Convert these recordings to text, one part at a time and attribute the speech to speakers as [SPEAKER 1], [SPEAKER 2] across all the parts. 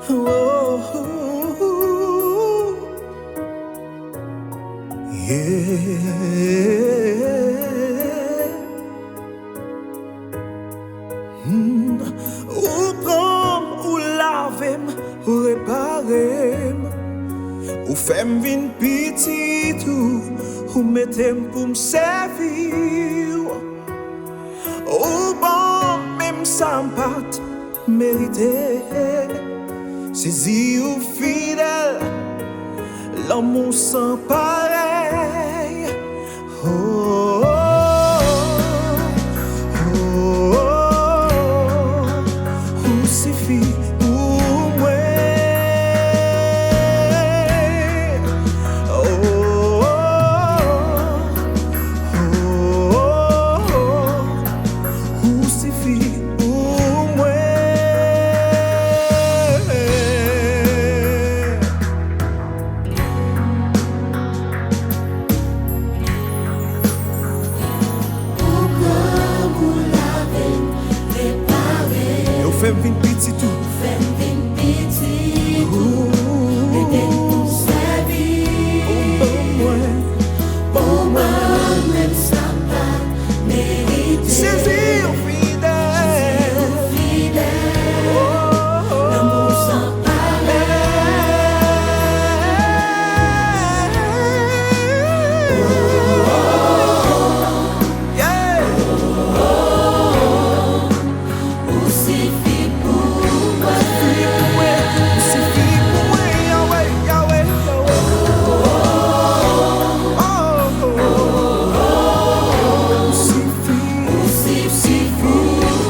[SPEAKER 1] Oh, yeah. Ou pran, ou lavem, ou reparem, ou fem vin pititou, ou metem pou m'servir. Ou bon, même sans pat mérité, saisi ou fidèle, l'amour sans pareil. Oh, oh, oh, oh, ou suffit pour moi. Oh, oh, oh, ou suffit pour moi. Fem vin piti tout,
[SPEAKER 2] Fem vin piti tout, metem pou servir. Pour moi, même sans pas mériter.
[SPEAKER 1] saisir fidèle,
[SPEAKER 2] L'amour sans
[SPEAKER 1] yeah.
[SPEAKER 2] Ou suffit pour moi.
[SPEAKER 1] Suffit pour moi, Yahweh, Yahweh, Yahweh. Suffit pour moi.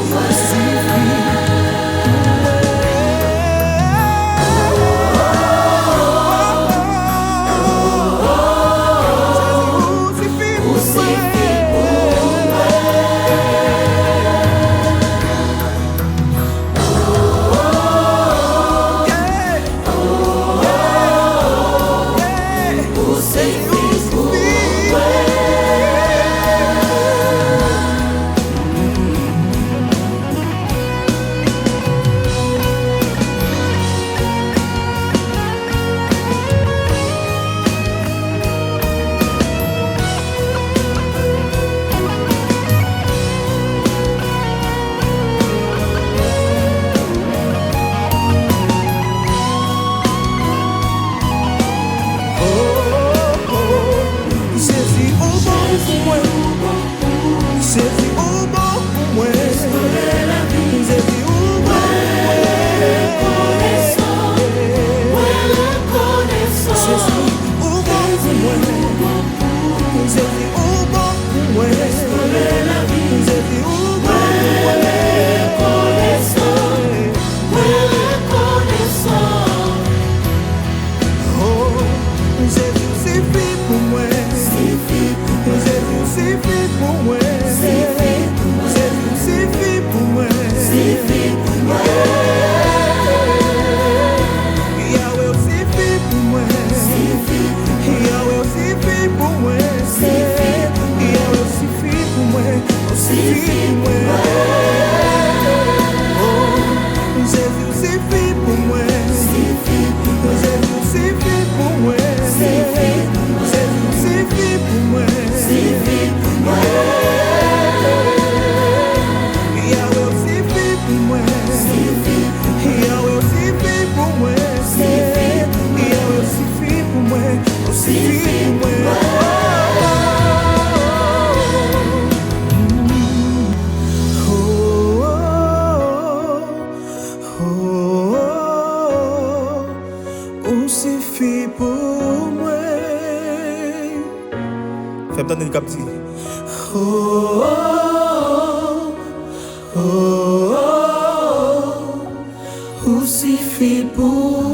[SPEAKER 1] Suffit pour moi. Fais-moi donner une captive. Oh, oh, oh, oh, suffit pour